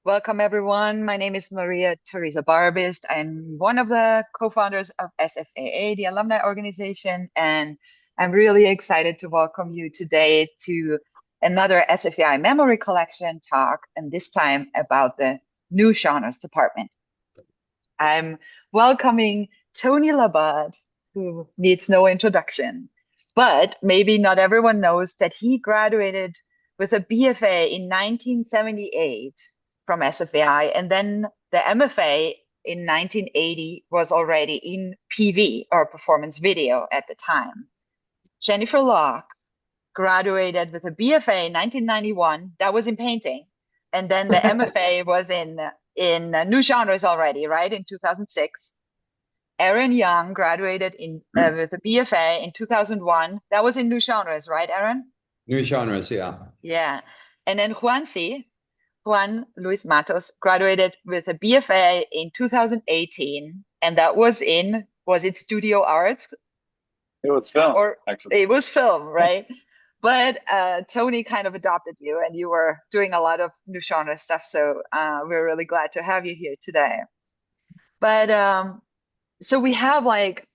Welcome, everyone. My name is Maria Teresa Barbist. I'm one of the co-founders of SFAA, the alumni organization, and I'm really excited to welcome you today to another SFAI Memory Collection talk, and this time about the new genres department. I'm welcoming Tony Labat, who needs no introduction, but maybe not everyone knows that he graduated with a BFA in 1978 from SFAI, and then the MFA in 1980 was already in PV, or performance video, at the time. Jennifer Locke graduated with a BFA in 1991. That was in painting, and then the MFA was in new genres already, right? In 2006. Aaron Young graduated with a BFA in 2001. That was in new genres, right, Aaron? New genres, yeah. Yeah. And then Juan Luis Matos, graduated with a BFA in 2018, and that was it studio arts? It was film, Or actually. it was film, right? But Tony kind of adopted you, and you were doing a lot of new genre stuff. So we're really glad to have you here today. But so we have like,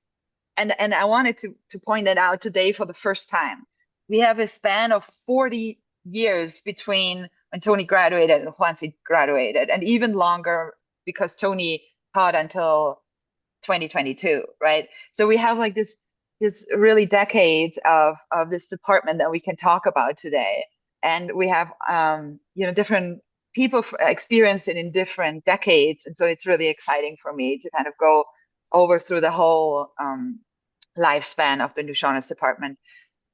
and I wanted to point that out today for the first time. We have a span of 40 years between when Tony graduated and Juancy graduated, and even longer because Tony taught until 2022, right? So we have like this really decades of this department that we can talk about today, and we have different people experienced it in different decades, and so it's really exciting for me to kind of go over through the whole lifespan of the new genres department.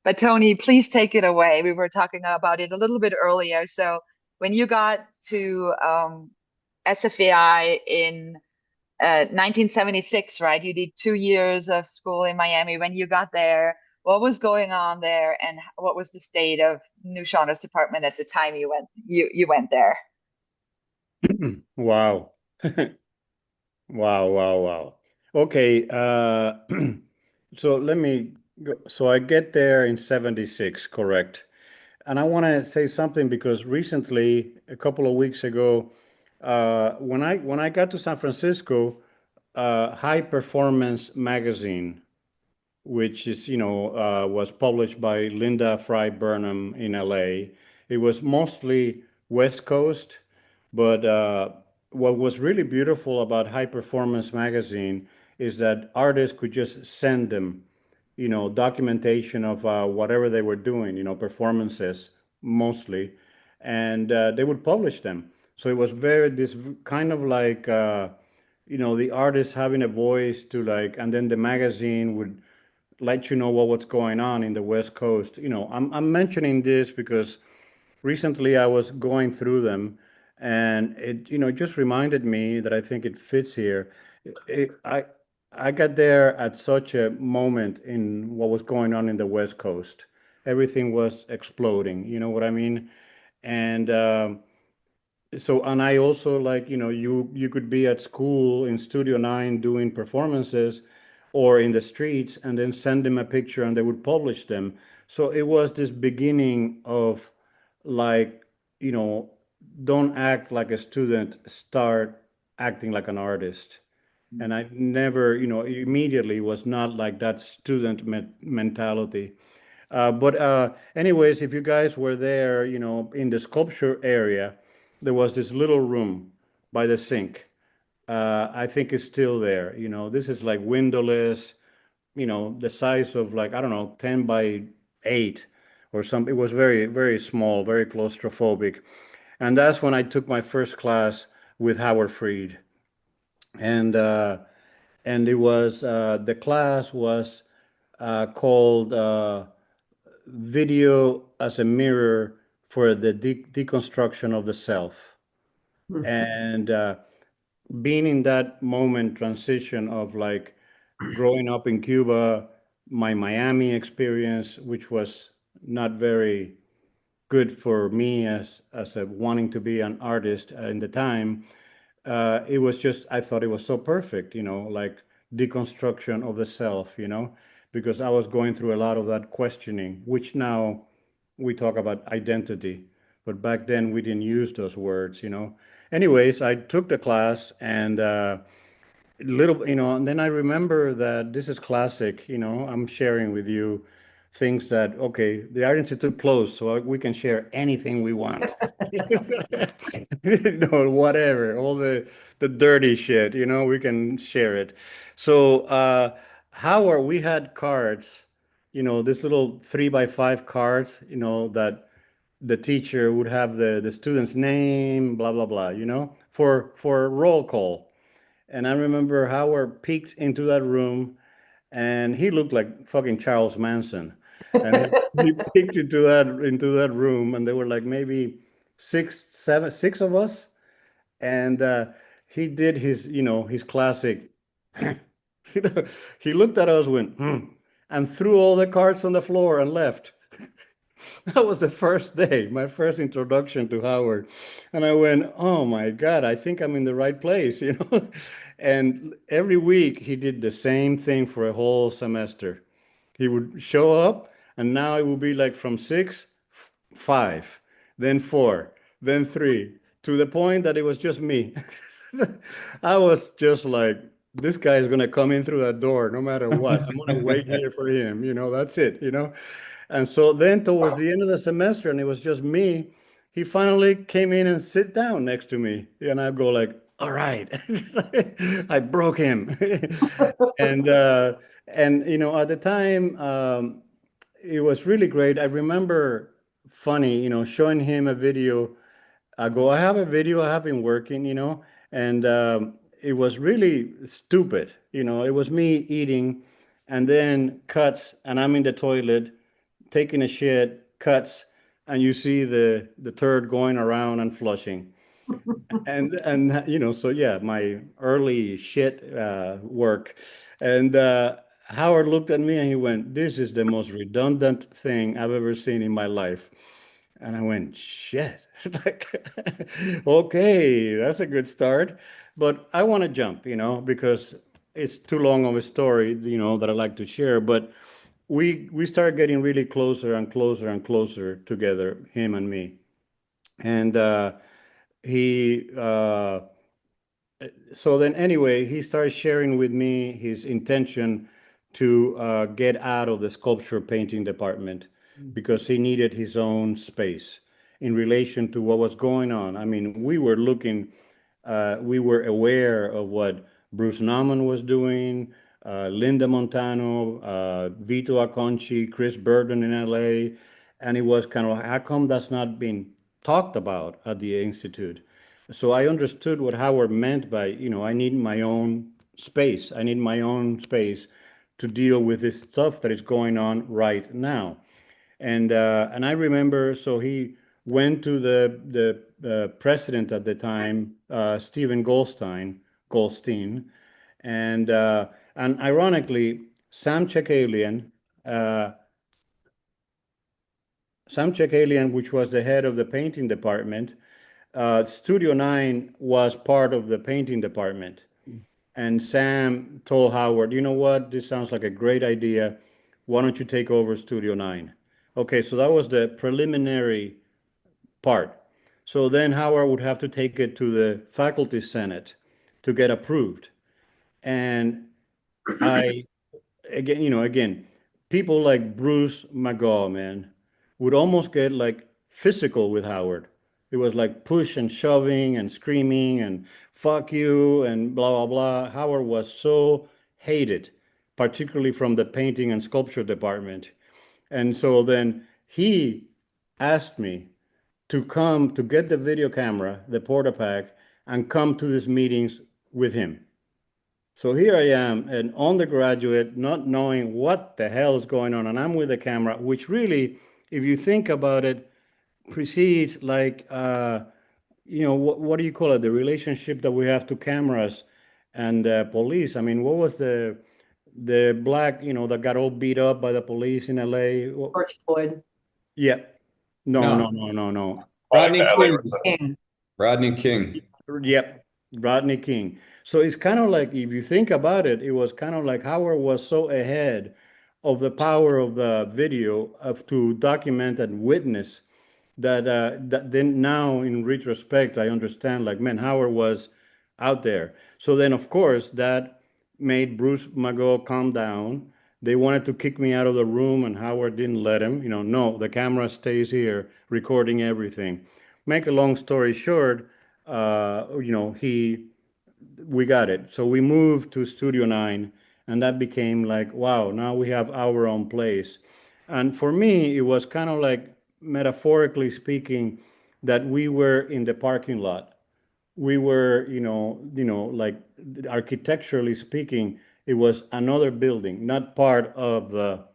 But Tony, please take it away. We were talking about it a little bit earlier. So when you got to SFAI in 1976, right? You did 2 years of school in Miami. When you got there, what was going on there, and what was the state of new genres department at the time you went there? Wow. Wow, wow, wow. Okay, so let me go. So I get there in 76, correct? And I want to say something because recently, a couple of weeks ago, when I got to San Francisco, High Performance Magazine, which is, was published by Linda Fry Burnham in LA. It was mostly West Coast, but what was really beautiful about High Performance Magazine is that artists could just send them, documentation of whatever they were doing, performances mostly, and they would publish them. So it was this kind of like, the artist having a voice to like, and then the magazine would let you know what's going on in the West Coast. I'm mentioning this because recently I was going through them, and it just reminded me that I think it fits here. It, I got there at such a moment in what was going on in the West Coast. Everything was exploding. You know what I mean? And and I also like, you could be at school in Studio 9 doing performances or in the streets and then send them a picture and they would publish them. So it was this beginning of like, you know, don't act like a student, start acting like an artist. And I never, immediately was not like that student mentality. But anyways, if you guys were there, in the sculpture area, there was this little room by the sink. I think it's still there. This is like windowless, the size of like, I don't know, 10 by 8 or something. It was very, very small, very claustrophobic. And that's when I took my first class with Howard Fried. And it was the class was called Video as a Mirror for the Deconstruction of the Self. And being in that moment transition of like growing up in Cuba, my Miami experience, which was not very good for me as a wanting to be an artist in the time. It was just, I thought it was so perfect, like deconstruction of the self, because I was going through a lot of that questioning, which now we talk about identity. but back then we didn't use those words, you know. Anyways, I took the class and little, you know, and then I remember that this is classic, you know, I'm sharing with you things that, okay, the Art Institute closed, so we can share anything we want. You know, whatever, all the dirty shit, you know, we can share it. So, Howard, we had cards, you know, this little 3 by 5 cards, you know, that the teacher would have the student's name, blah, blah, blah, you know, for roll call. And I remember Howard peeked into that room and he looked like fucking Charles Manson. And he peeked into that room and there were like maybe six of us. And he did his, you know, his classic. You know, he looked at us, went, and threw all the cards on the floor and left. That was the first day, my first introduction to Howard. And I went, oh my God, I think I'm in the right place, you know? And every week he did the same thing for a whole semester. He would show up, and now it would be like from six, five, then four, then three, to the point that it was just me. I was just like, this guy is going to come in through that door no matter what. I'm going to wait here for him. You know, that's it, you know? And so then towards the end of the semester, and it was just me, he finally came in and sit down next to me. And I go like, all right, I broke him. And you know, at the time, it was really great. I remember funny, you know, showing him a video. I go, I have a video, I have been working, you know, and it was really stupid. You know, it was me eating and then cuts, and I'm in the toilet taking a shit, cuts, and you see the turd going around and flushing. And you know, so yeah, my early shit work. And Howard looked at me and he went, "This is the most redundant thing I've ever seen in my life." And I went, "Shit." Like, okay, that's a good start. But I want to jump, you know, because it's too long of a story, you know, that I like to share. But we started getting really closer and closer and closer together, him and me. And he so then anyway, he started sharing with me his intention to get out of the sculpture painting department because he needed his own space in relation to what was going on. I mean, we were aware of what Bruce Nauman was doing, Linda Montano, Vito Acconci, Chris Burden in LA, and it was kind of, how come that's not being talked about at the Institute? So I understood what Howard meant by, you know, I need my own space. I need my own space to deal with this stuff that is going on right now. And I remember, so he went to the president at the time, Stephen Goldstein, and ironically, Sam Chekalian, uh, which was the head of the painting department, Studio 9 was part of the painting department. And Sam told Howard, you know what, this sounds like a great idea. Why don't you take over Studio 9? Okay, so that was the preliminary part. So then Howard would have to take it to the faculty senate to get approved. And I, again, you know, again, people like Bruce McGaw, man, would almost get like physical with Howard. It was like push and shoving and screaming and fuck you and blah, blah, blah. Howard was so hated, particularly from the painting and sculpture department. And so then he asked me to come to get the video camera, the Portapack, and come to these meetings with him. So here I am, an undergraduate, not knowing what the hell is going on, and I'm with the camera, which really, if you think about it, precedes like, you know, what do you call it? The relationship that we have to cameras and police. I mean, what was the black, you know, that got all beat up by the police in LA? George Floyd. Yeah. No, No. no, no, no, no. Rodney King. King. Rodney King. Yep, Rodney King. So it's kind of like, if you think about it, it was kind of like Howard was so ahead of the power of the video of to document and witness that then now in retrospect, I understand like, man, Howard was out there. So then, of course, that made Bruce Mago calm down. They wanted to kick me out of the room, and Howard didn't let him. No, the camera stays here recording everything. Make a long story short, we got it. So we moved to Studio 9, and that became like, wow, now we have our own place. And for me, it was kind of like, metaphorically speaking, that we were in the parking lot. We were, like architecturally speaking, it was another building, not part of the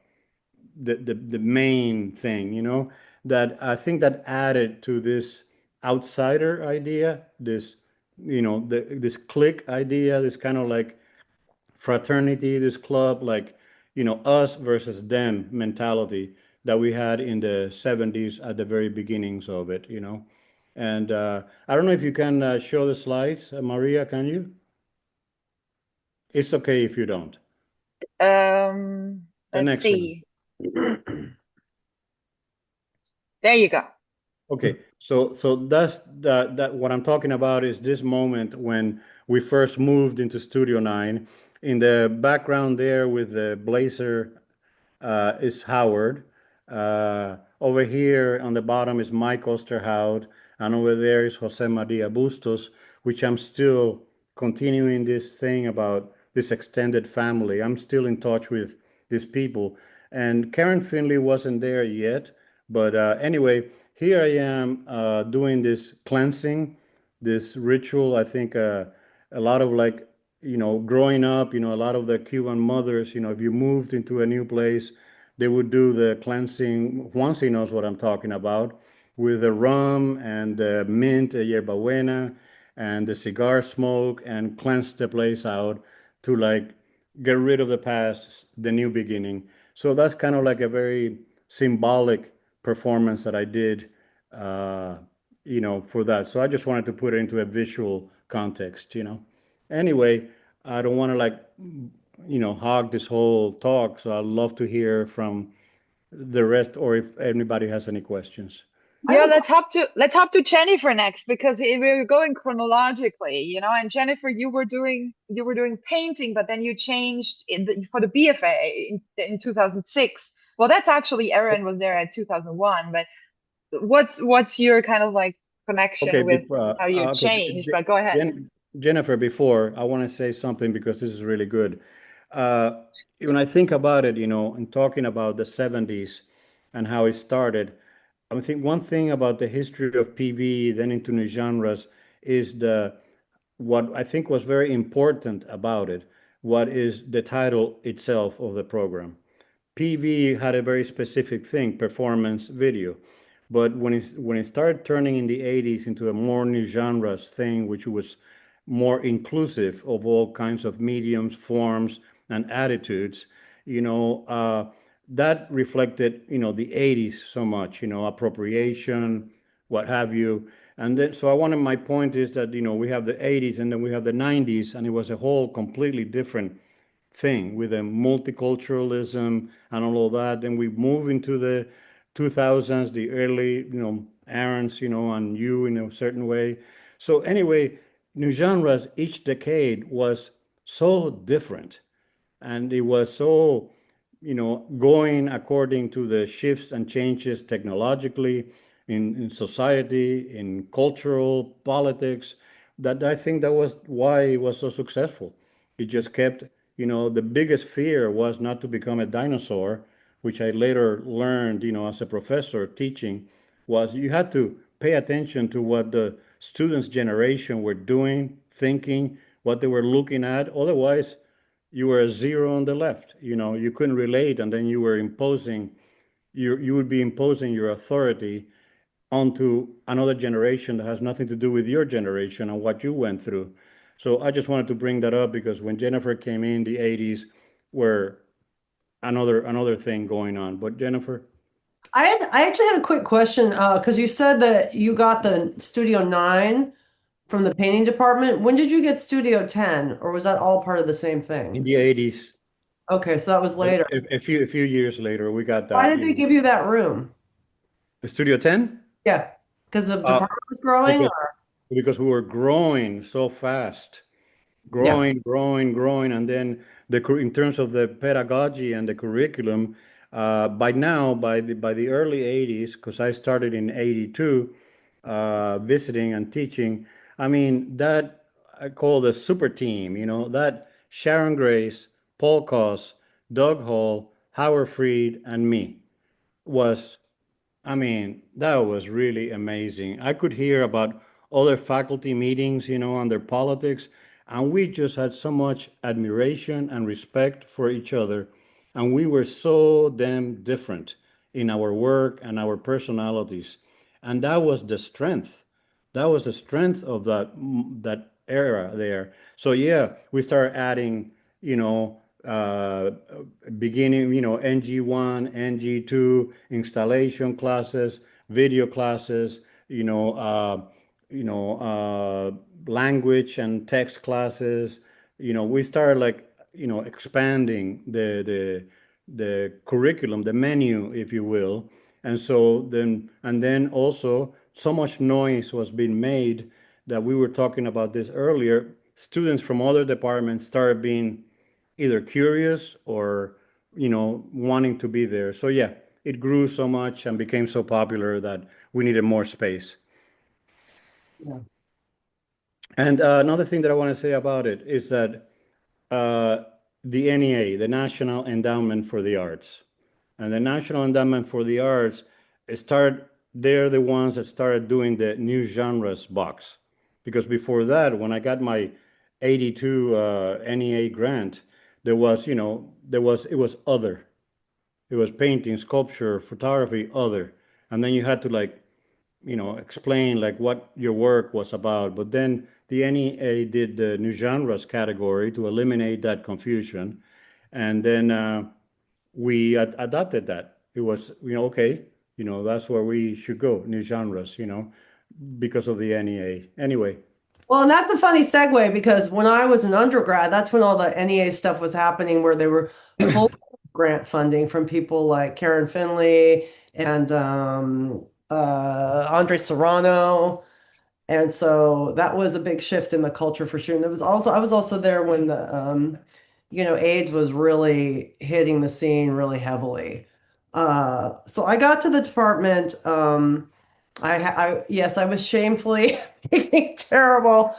main thing, that I think that added to this outsider idea, this clique idea, this kind of like fraternity, this club, like, us versus them mentality that we had in the 70s at the very beginnings of it. And I don't know if you can show the slides, Maria, can you? It's okay if you don't. The Let's next one. see. There you go. Okay, so that's that what I'm talking about is this moment when we first moved into Studio 9. In the background there with the blazer is Howard. Over here on the bottom is Mike Osterhout, and over there is Jose Maria Bustos, which I'm still continuing this thing about this extended family. I'm still in touch with these people. And Karen Finley wasn't there yet, but anyway, here I am doing this cleansing, this ritual. I think a lot of like, growing up, a lot of the Cuban mothers, if you moved into a new place, they would do the cleansing. Juancy knows what I'm talking about, with the rum and the mint, yerba buena, and the cigar smoke, and cleanse the place out to like get rid of the past, the new beginning. So that's kind of like a very symbolic performance that I did, for that. So I just wanted to put it into a visual context. Anyway, I don't want to like, hog this whole talk. So I'd love to hear from the rest, or if anybody has any questions. Yeah, let's hop to Jennifer next because we're going chronologically, and Jennifer, you were doing painting, but then you changed for the BFA in 2006. Well, that's actually Erin was there at 2001, but what's your kind of like Okay, connection with before, how you okay, changed? But go ahead. Jennifer, before I want to say something because this is really good. When I think about it, and talking about the 70s and how it started, I think one thing about the history of PV, then into new genres, is what I think was very important about it, what is the title itself of the program. PV had a very specific thing, performance video. But when it started turning in the 80s into a more new genres thing, which was more inclusive of all kinds of mediums, forms, and attitudes, that reflected, the 80s so much, appropriation, what have you. And then, so my point is that, we have the 80s and then we have the 90s, and it was a whole completely different thing with the multiculturalism and all of that. Then we move into the 2000s, the early, errands, and you in a certain way. So anyway, new genres, each decade was so different, and it was so, going according to the shifts and changes technologically in society, in cultural politics, that I think that was why it was so successful. It just kept, the biggest fear was not to become a dinosaur, which I later learned, as a professor teaching, was you had to pay attention to what the students' generation were doing, thinking, what they were looking at. Otherwise, you were a zero on the left. You couldn't relate, and then you were imposing, you would be imposing your authority onto another generation that has nothing to do with your generation and what you went through. So I just wanted to bring that up because when Jennifer came in, the 80s were another thing going on. But Jennifer? I actually had a quick question because you said that you got the Studio 9 from the painting department. When did you get Studio 10, or was that all part of the same In thing? the 80s, Okay, so that was a, later. a few years later, we got Why that. did they give you that room? The Studio 10? Yeah, because the Uh, department was growing, because or because we were growing so fast, yeah. growing, and then in terms of the pedagogy and the curriculum, by now, by the early 80s, because I started in 82, visiting and teaching. I mean, that I call the super team, that Sharon Grace, Paul Koss, Doug Hall, Howard Freed, and me was, I mean, that was really amazing. I could hear about other faculty meetings, on their politics, and we just had so much admiration and respect for each other. And we were so damn different in our work and our personalities. And that was the strength. That was the strength of that era there. So yeah, we started adding, beginning, NG1, NG2, installation classes, video classes, you know, uh, language and text classes. We started like, expanding the curriculum, the menu, if you will. And then also so much noise was being made that we were talking about this earlier. Students from other departments started being either curious or wanting to be there. So yeah, it grew so much and became so popular that we needed more space. Yeah. And another thing that I want to say about it is that uh, the NEA, the National Endowment for the Arts, and the National Endowment for the Arts they're the ones that started doing the new genres box. Because before that, when I got my 82 NEA grant, it was other. It was painting, sculpture, photography, other. And then you had to like, explain like what your work was about. But then the NEA did the new genres category to eliminate that confusion. And then we adopted that. It was, okay, that's where we should go, new genres, because of the NEA. Anyway, Well, and that's a funny segue because when I was an undergrad, that's when all the NEA stuff was happening, where they were pulling grant funding from people like Karen Finley and Andre Serrano. And so that was a big shift in the culture for sure. And I was also there when AIDS was really hitting the scene really heavily. So I got to the department. Yes, I was shamefully making terrible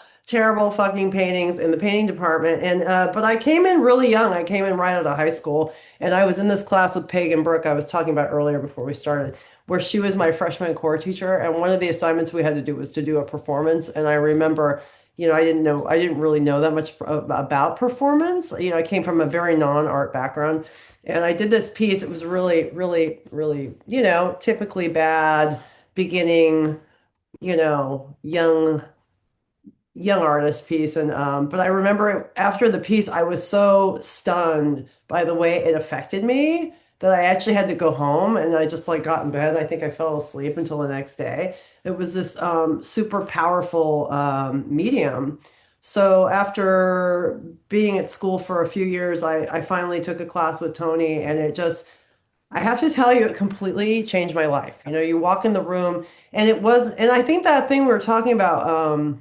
fucking paintings in the painting department. And but I came in really young. I came in right out of high school, and I was in this class with Pagan Brooke I was talking about earlier before we started, where she was my freshman core teacher. And one of the assignments we had to do was to do a performance. And I remember, I didn't really know that much about performance. I came from a very non-art background, and I did this piece. It was really, really, really, typically bad beginning, young artist piece. And but I remember after the piece, I was so stunned by the way it affected me that I actually had to go home, and I just like got in bed. I think I fell asleep until the next day. It was this super powerful medium. So after being at school for a few years, I finally took a class with Tony, and I have to tell you, it completely changed my life. You walk in the room, and I think that thing we were talking about,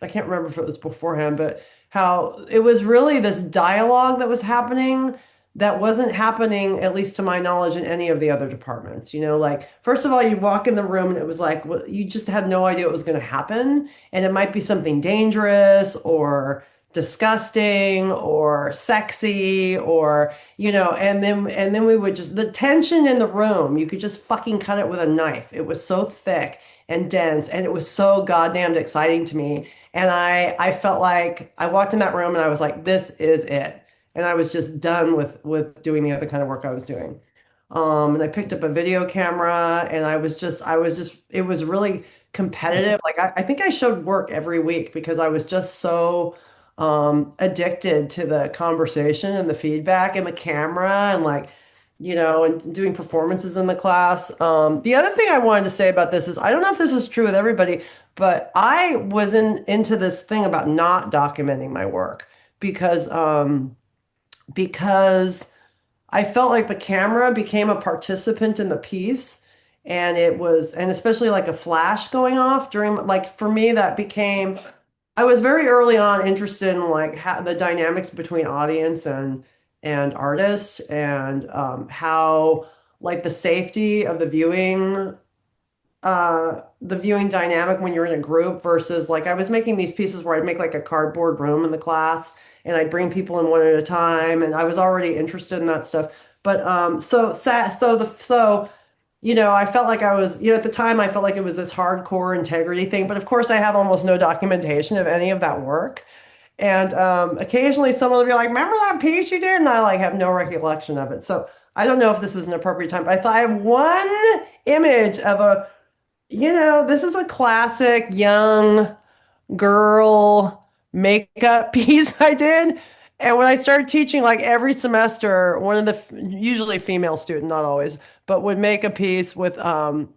I can't remember if it was beforehand, but how it was really this dialogue that was happening that wasn't happening, at least to my knowledge, in any of the other departments. Like, first of all, you walk in the room and it was like, well, you just had no idea what was going to happen. And it might be something dangerous or disgusting or sexy or, and then we would just, the tension in the room, you could just fucking cut it with a knife. It was so thick and dense, and it was so goddamn exciting to me. And I felt like I walked in that room and I was like, this is it. And I was just done with doing the other kind of work I was doing. And I picked up a video camera, and I was just it was really competitive. Like I think I showed work every week because I was just so addicted to the conversation and the feedback and the camera, and like, and doing performances in the class. The other thing I wanted to say about this is, I don't know if this is true with everybody, but I was into this thing about not documenting my work because I felt like the camera became a participant in the piece. And and especially like a flash going off during, like for me, that became, I was very early on interested in like how the dynamics between audience and artist and how like the safety of the viewing dynamic when you're in a group versus like I was making these pieces where I'd make like a cardboard room in the class and I'd bring people in one at a time and I was already interested in that stuff. But I felt like I was, at the time I felt like it was this hardcore integrity thing, but of course I have almost no documentation of any of that work. And occasionally someone will be like, "Remember that piece you did?" And I like have no recollection of it. So I don't know if this is an appropriate time, but I thought I have one image of this is a classic young girl makeup piece I did. And when I started teaching, like every semester, one of the usually female student, not always, but would make a piece with, looking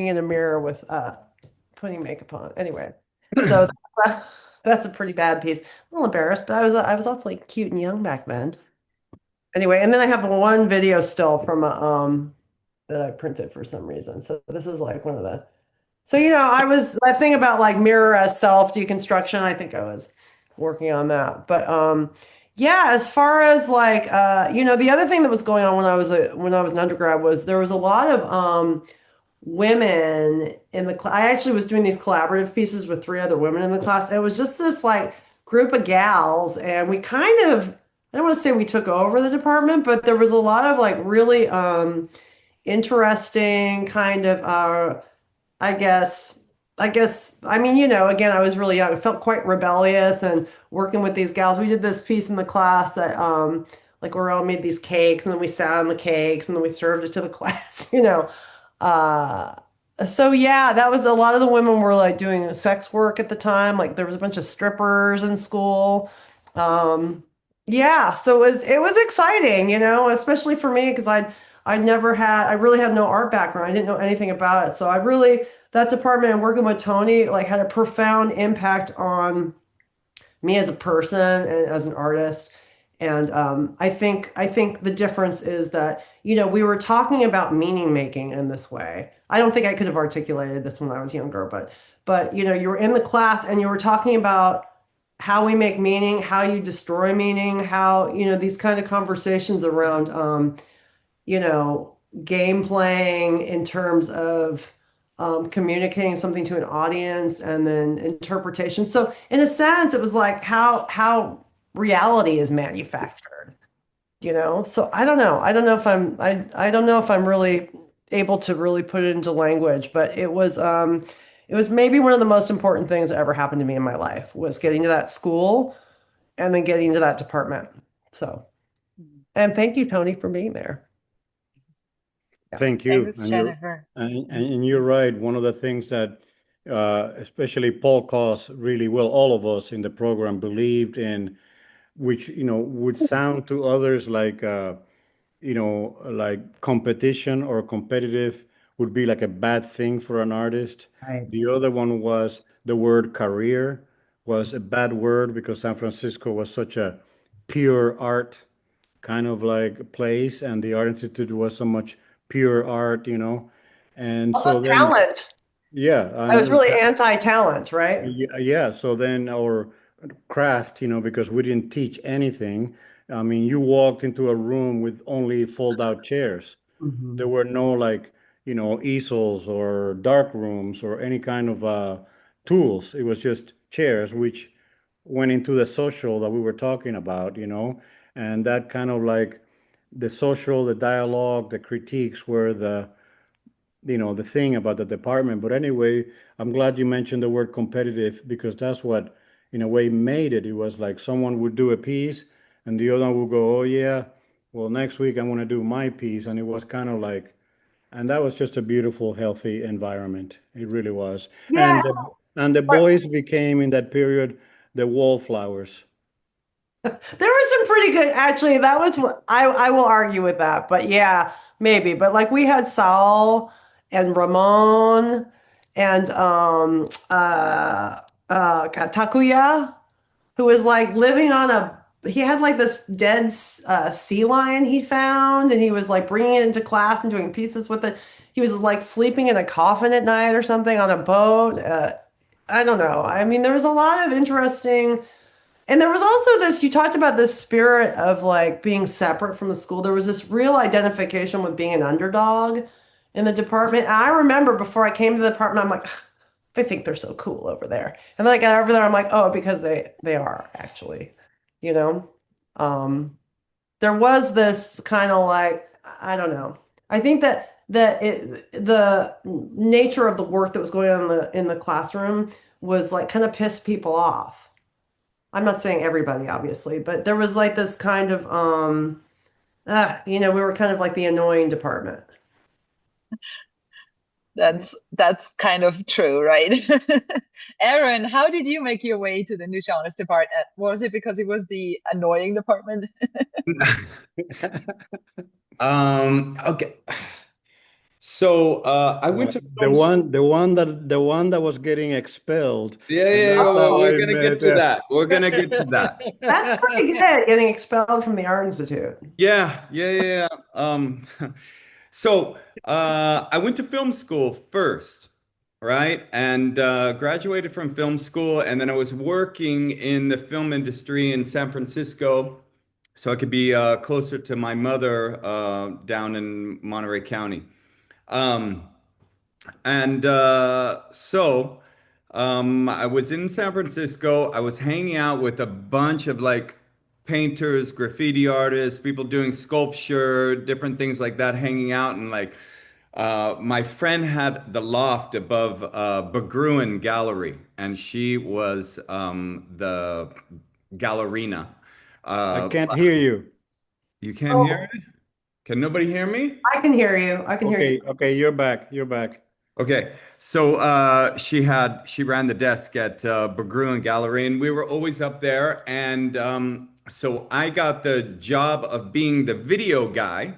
in a mirror with putting makeup on. Anyway, so that's a pretty bad piece. A little embarrassed, but I was awfully cute and young back then. Anyway, and then I have one video still from that I printed for some reason. So this is like one of the. So I was that thing about like mirror as self deconstruction. I think I was working on that, but yeah. As far as like the other thing that was going on when I was an undergrad was there was a lot of women in the class. I actually was doing these collaborative pieces with three other women in the class. And it was just this like group of gals, and we kind of, I don't want to say we took over the department, but there was a lot of like really interesting kind of I guess I mean, again, I was really young. I felt quite rebellious and working with these gals. We did this piece in the class that like we all made these cakes and then we sat on the cakes and then we served it to the class. Uh, so yeah, that was a lot of the women were like doing sex work at the time. Like there was a bunch of strippers in school. Um, yeah, so it was exciting, especially for me because I really had no art background. I didn't know anything about it. So that department and working with Tony like had a profound impact on me as a person and as an artist. And I think the difference is that, we were talking about meaning making in this way. I don't think I could have articulated this when I was younger, but you were in the class and you were talking about how we make meaning, how you destroy meaning, how, these kind of conversations around you know, game playing in terms of communicating something to an audience and then interpretation. So in a sense, it was like how reality is manufactured. So I don't know. I don't know if I'm really able to really put it into language, but it was maybe one of the most important things that ever happened to me in my life was getting to that school and then getting to that department. So, and thank you, Tony, for being there. Thank you. Thanks, Jennifer. And you're right. One of the things that especially Paul Koss really well, all of us in the program believed in, which would sound to others like competition or competitive would be like a bad thing for an artist. Right. The other one was the word career was a bad word because San Francisco was such a pure art kind of like place, and the Art Institute was so much pure art. And so Also then, talent. yeah, I was and really anti-talent, right? yeah, so then our craft, because we didn't teach anything. I mean, you walked into a room with only fold-out chairs. There Mhm. were no like, easels or dark rooms or any kind of tools. It was just chairs, which went into the social that we were talking about. And that kind of like the social, the dialogue, the critiques were the thing about the department. But anyway, I'm glad you mentioned the word competitive because that's what, in a way, made it. It was like someone would do a piece and the other would go, oh, yeah, well, next week I'm going to do my piece. And it was kind of like, and that was just a beautiful, healthy environment. It really was. Yeah. And the boys became in that period the wallflowers. There was some pretty good, actually, that was what I will argue with that, but yeah, maybe. But like we had Saul and Ramon and God, Takuya, who was like living on he had like this dead sea lion he found, and he was like bringing it into class and doing pieces with it. he was like sleeping in a coffin at night or something on a boat. I don't know. I mean, there was a lot of interesting, and there was also this, you talked about this spirit of like being separate from the school. There was this real identification with being an underdog in the department. And I remember before I came to the department, I'm like, "Ugh, they think they're so cool over there." And then I got over there, I'm like, oh, because they are actually, you know. There was this kind of like, I don't know. I think the nature of the work that was going on in the classroom was like kind of pissed people off. I'm not saying everybody, obviously, but there was like this kind of we were kind of like the annoying department. That's kind of true, right? Aaron, how did you make your way to the new genres department? Was it because it was the annoying department? Okay. So I went to The film school. one that was getting expelled, Yeah, and yeah, yeah. that's Well, how we're I gonna get met. to that. We're gonna get to that. That's pretty good, getting expelled from the Art Institute. Yeah, yeah, yeah, yeah. So I went to film school first, right? And graduated from film school, and then I was working in the film industry in San Francisco, so I could be closer to my mother down in Monterey County. Um, and I was in San Francisco. I was hanging out with a bunch of like painters, graffiti artists, people doing sculpture, different things like that, hanging out. And like my friend had the loft above Berggruen Gallery, and she was the gallerina. I Uh, can't hear you. you can't hear Oh, it? Can nobody hear me? I can hear you. I can hear you. Okay, okay, you're back. You're back. Okay, so she ran the desk at Berggruen Gallery, and we were always up there. And so I got the job of being the video guy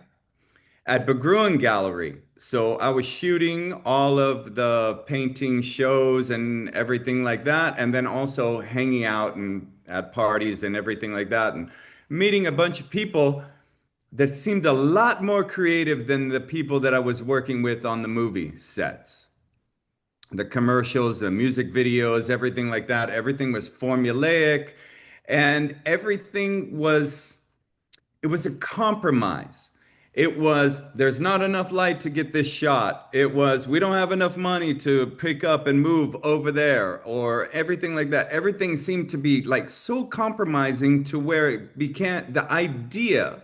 at Berggruen Gallery. So I was shooting all of the painting shows and everything like that, and then also hanging out and at parties and everything like that, and meeting a bunch of people that seemed a lot more creative than the people that I was working with on the movie sets. The commercials, the music videos, everything like that, everything was formulaic, and everything was, it was a compromise. It was, there's not enough light to get this shot. It was, we don't have enough money to pick up and move over there, or everything like that. Everything seemed to be like so compromising to where it became the idea,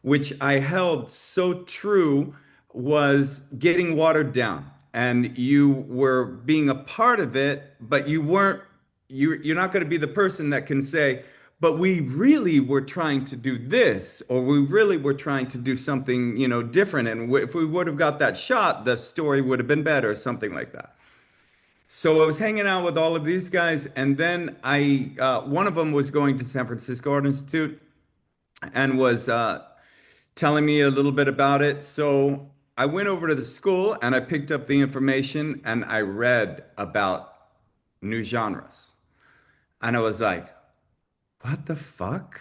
which I held so true, was getting watered down. And you were being a part of it, but you weren't, you're not going to be the person that can say, but we really were trying to do this, or we really were trying to do something, different. And if we would have got that shot, the story would have been better, or something like that. So I was hanging out with all of these guys, and then one of them was going to San Francisco Art Institute and was telling me a little bit about it. So I went over to the school and I picked up the information and I read about new genres. And I was like, what the fuck?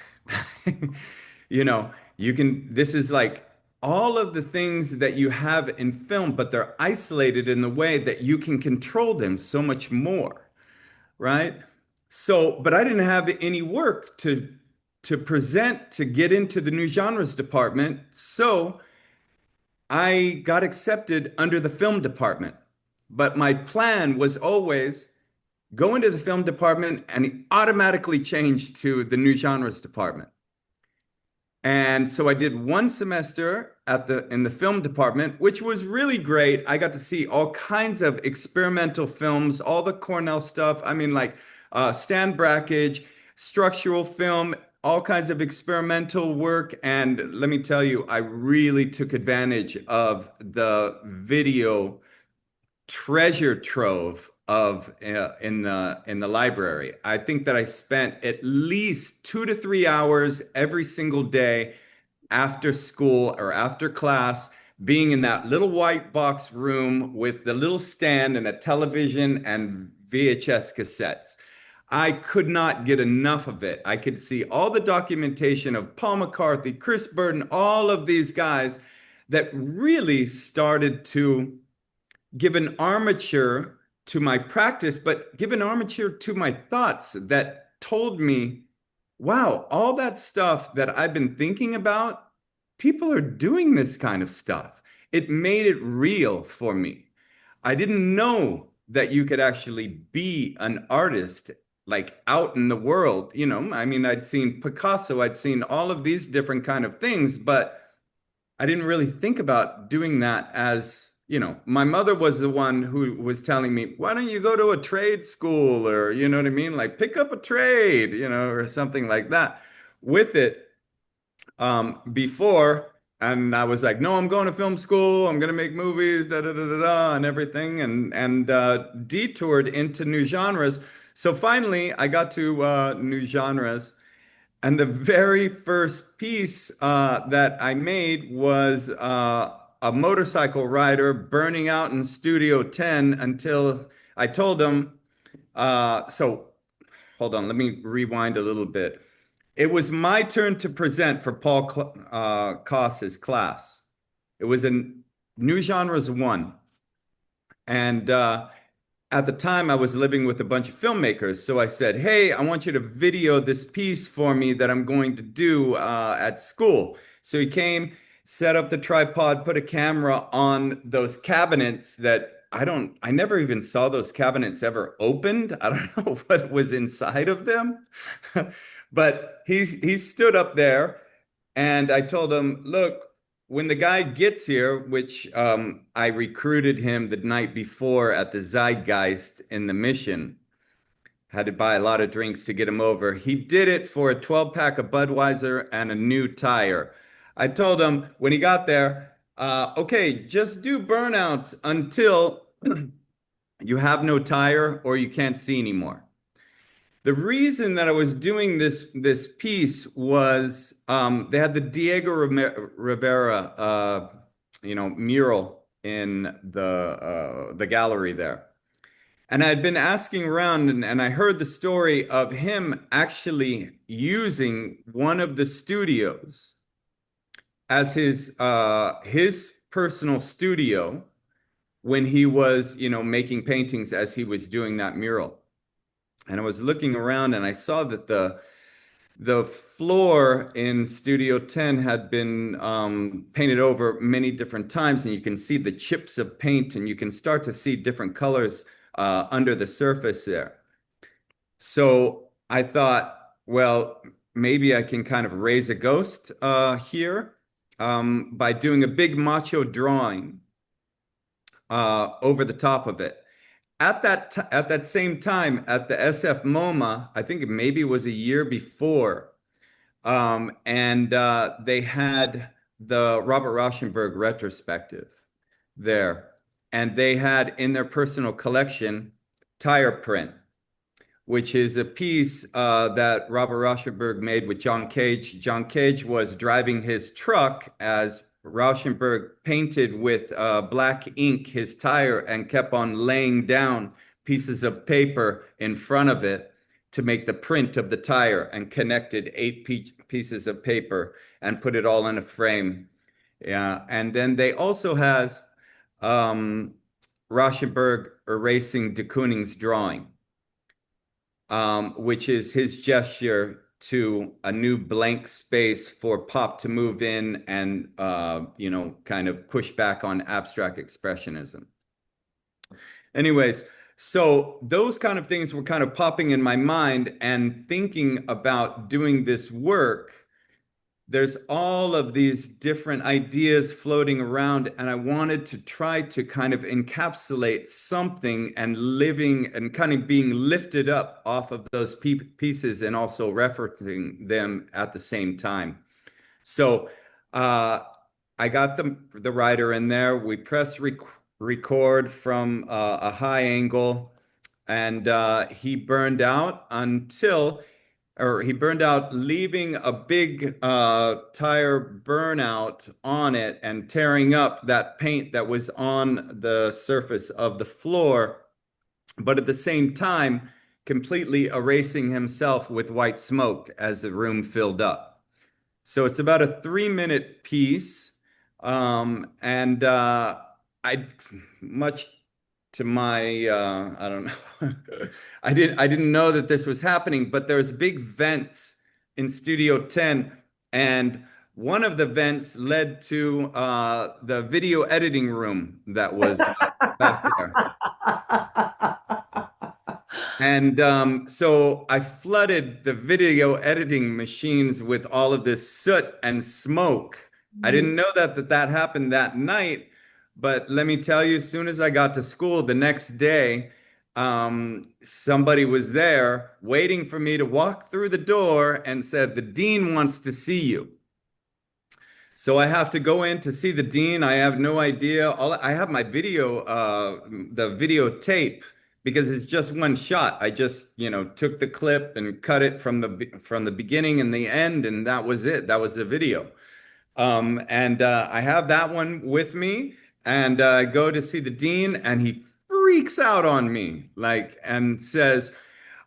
You know, this is like all of the things that you have in film, but they're isolated in the way that you can control them so much more, right? So, but I didn't have any work to present to get into the new genres department. So I got accepted under the film department. But my plan was always go into the film department and automatically change to the new genres department. And so I did one semester in the film department, which was really great. I got to see all kinds of experimental films, all the Cornell stuff. I mean, like Stan Brakhage, structural film, all kinds of experimental work. And let me tell you, I really took advantage of the video treasure trove of in the library. I think that I spent at least 2 to 3 hours every single day after school or after class, being in that little white box room with the little stand and a television and VHS cassettes. I could not get enough of it. I could see all the documentation of Paul McCarthy, Chris Burden, all of these guys that really started to give an armature to my practice, but give an armature to my thoughts that told me, wow, all that stuff that I've been thinking about, people are doing this kind of stuff. It made it real for me. I didn't know that you could actually be an artist like out in the world. You know, I mean, I'd seen Picasso, I'd seen all of these different kind of things, but I didn't really think about doing that as, you know, my mother was the one who was telling me, why don't you go to a trade school or, you know what I mean? Like pick up a trade, you know, or something like that with it before. And I was like, no, I'm going to film school. I'm going to make movies, da da da da da, and everything, and detoured into new genres. So finally, I got to new genres, and the very first piece that I made was a motorcycle rider burning out in Studio 10 until I told him. So hold on, let me rewind a little bit. It was my turn to present for Paul Koss's class. It was in New Genres 1. And at the time, I was living with a bunch of filmmakers. So I said, hey, I want you to video this piece for me that I'm going to do at school. So he came, set up the tripod, put a camera on those cabinets that I never even saw those cabinets ever opened. I don't know what was inside of them. But he stood up there and I told him, look, when the guy gets here, which I recruited him the night before at the Zeitgeist in the Mission, had to buy a lot of drinks to get him over. He did it for a 12-pack of Budweiser and a new tire. I told him when he got there, okay, just do burnouts until you have no tire or you can't see anymore. The reason that I was doing this piece was they had the Diego Rivera mural in the gallery there. And I had been asking around and I heard the story of him actually using one of the studios as his personal studio when he was, making paintings as he was doing that mural. And I was looking around and I saw that the floor in Studio 10 had been painted over many different times, and you can see the chips of paint and you can start to see different colors under the surface there. So I thought, well, maybe I can kind of raise a ghost here by doing a big macho drawing over the top of it. At that same time, at the SF MoMA, I think maybe it was a year before, and they had the Robert Rauschenberg retrospective there, and they had in their personal collection Tire Print, which is a piece that Robert Rauschenberg made with John Cage. John Cage was driving his truck as Rauschenberg painted with black ink his tire and kept on laying down pieces of paper in front of it to make the print of the tire, and connected 8 pieces of paper and put it all in a frame. Yeah, and then they also has Rauschenberg erasing de Kooning's drawing, which is his gesture to a new blank space for pop to move in and, kind of push back on abstract expressionism. Anyways, so those kind of things were kind of popping in my mind, and thinking about doing this work, there's all of these different ideas floating around, and I wanted to try to kind of encapsulate something and living and kind of being lifted up off of those pieces and also referencing them at the same time. So I got the writer in there. We press record from a high angle, and he burned out leaving a big tire burnout on it and tearing up that paint that was on the surface of the floor, but at the same time, completely erasing himself with white smoke as the room filled up. So it's about a 3-minute piece. And I, much to my, I don't know, I didn't know that this was happening, but there's big vents in Studio 10, and one of the vents led to the video editing room that was back there. And so I flooded the video editing machines with all of this soot and smoke. I didn't know that happened that night, but let me tell you, as soon as I got to school the next day, somebody was there waiting for me to walk through the door and said, "The dean wants to see you." So I have to go in to see the dean. I have no idea. I have my video, the videotape, because it's just one shot. I just, took the clip and cut it from the beginning and the end, and that was it. That was the video. And I have that one with me, and I go to see the dean, and he freaks out on me, like, and says,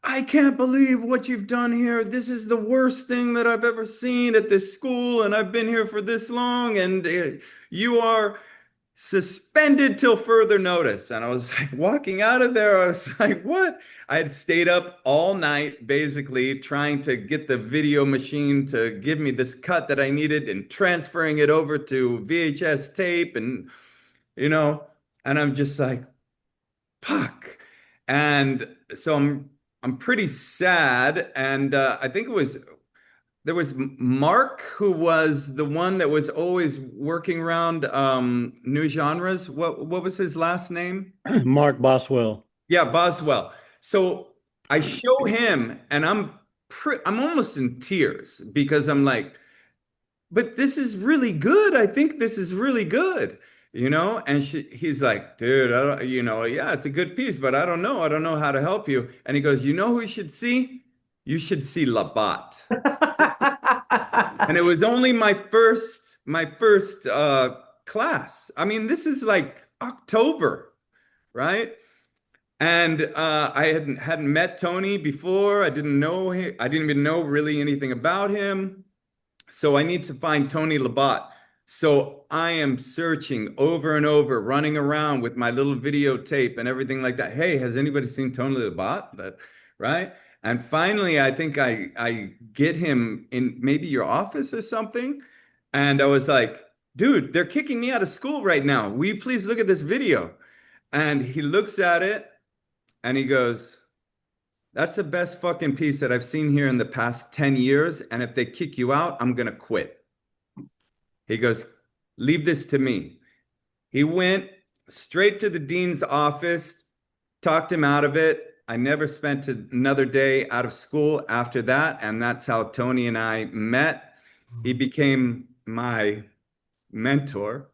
"I can't believe what you've done here. This is the worst thing that I've ever seen at this school, and I've been here for this long, and you are suspended till further notice." And I was like, walking out of there, I was like, what? I had stayed up all night, basically, trying to get the video machine to give me this cut that I needed and transferring it over to VHS tape, and I'm just like, fuck. And so I'm pretty sad. And I think there was Mark, who was the one that was always working around new genres. What was his last name? Mark Boswell. Yeah, Boswell. So I show him, and I'm almost in tears because I'm like, but this is really good. I think this is really good, And he's like, dude, I don't, yeah, it's a good piece, but I don't know. I don't know how to help you. And he goes, you know who you should see? You should see Labat. And it was only my first class. I mean, this is like October, right? And I hadn't met Tony before. I didn't know him. I didn't even know really anything about him. So I need to find Tony Labat. So I am searching over and over, running around with my little videotape and everything like that. Hey, has anybody seen Tony Labat? Right? And finally, I think I get him in maybe your office or something. And I was like, dude, they're kicking me out of school right now. Will you please look at this video? And he looks at it and he goes, "That's the best fucking piece that I've seen here in the past 10 years. And if they kick you out, I'm going to quit." He goes, "Leave this to me." He went straight to the dean's office, talked him out of it. I never spent another day out of school after that. And that's how Tony and I met. He became my mentor.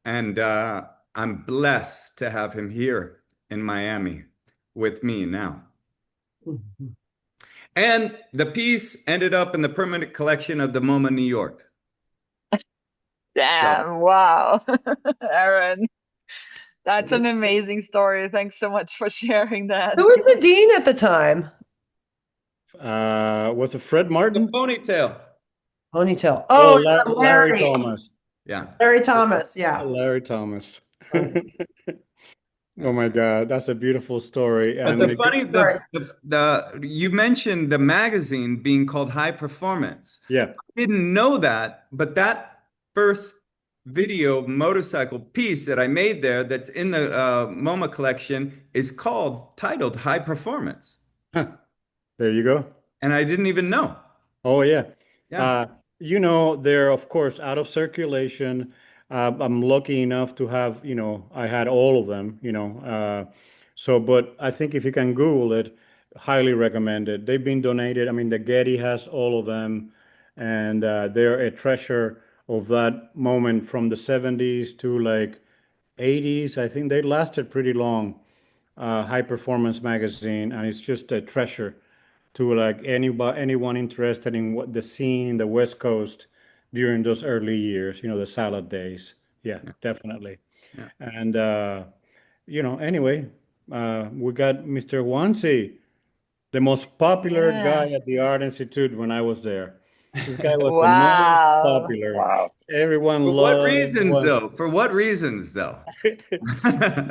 And I'm blessed to have him here in Miami with me now. And the piece ended up in the permanent collection of the MoMA, New York. Damn, wow. Aaron, that's an amazing story. Thanks so much for sharing that. Who was the dean at the time? Was it Fred The Martin? ponytail. Ponytail. Oh, Oh, Larry Thomas. Yeah. Larry Thomas, yeah. Larry Thomas. Oh my God, that's a beautiful story. But And the funny, you mentioned the magazine being called High Performance. yeah, I didn't know that, but that first video motorcycle piece that I made there that's in the MoMA collection is titled High Performance. there you go. And I didn't even know. Oh yeah. Yeah. They're of course out of circulation. I'm lucky enough to have, I had all of them, but I think if you can Google it, highly recommend it. They've been donated. I mean, the Getty has all of them, and they're a treasure of that moment from the 70s to like 80s. I think they lasted pretty long. High Performance magazine, and it's just a treasure to like anyone interested in what the scene in the West Coast during those early years, the salad days. Yeah, definitely. Yeah. And anyway, we got Mr. Wansi, the most popular guy at the Art Institute when I was there. This guy was the most Wow. popular. Wow. Everyone For what loved reasons, Juan. though? For what reasons, though? Yeah,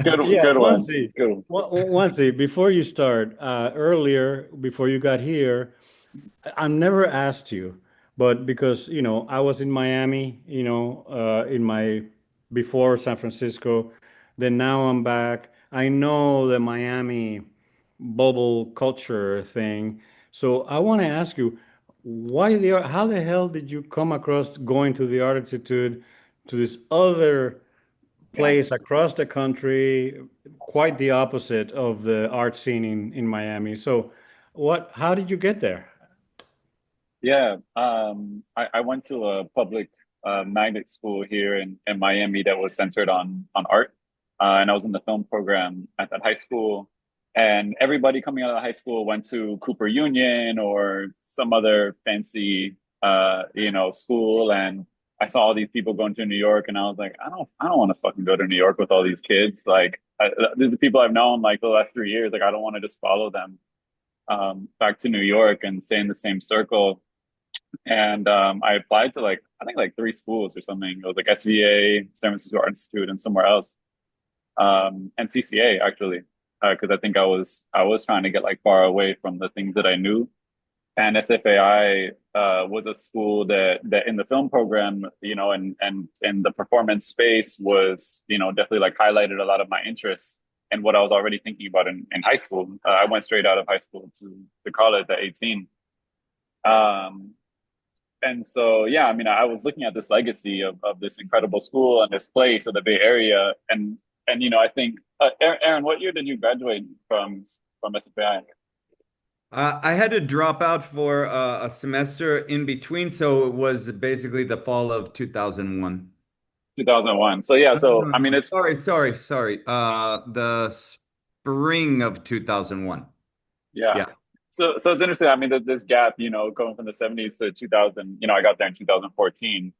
Good one. Wansi, Good one. Wansi, before you start, earlier, before you got here, I never asked you, but because, I was in Miami, in my before San Francisco, then now I'm back. I know the Miami bubble culture thing. So I want to ask you, how the hell did you come across going to the Art Institute to this other Yeah. place across the country, quite the opposite of the art scene in Miami? So how did you get there? Yeah. I went to a public magnet school here in Miami that was centered on art. And I was in the film program at that high school. And everybody coming out of the high school went to Cooper Union or some other fancy school. And I saw all these people going to New York, and I was like, I don't want to fucking go to New York with all these kids. Like, these are the people I've known like the last 3 years. Like, I don't want to just follow them back to New York and stay in the same circle. And I applied to like I think like three schools or something. It was like SVA, San Francisco Art Institute, and somewhere else. And CCA actually, because I think I was trying to get like far away from the things that I knew. And SFAI was a school that in the film program, and in the performance space was, definitely like highlighted a lot of my interests and what I was already thinking about in high school. I went straight out of high school to college at 18. Um, and so, yeah, I mean, I was looking at this legacy of this incredible school and this place of the Bay Area. And I think, Aaron, what year did you graduate from SFAI? I had to drop out for a semester in between, so it was basically the fall of 2001. 2001. So, yeah, No, no, so, no, I mean, no. it's, Sorry. The spring of 2001. yeah. Yeah. So it's interesting. I mean, this gap, going from the 70s to 2000, I got there in 2014.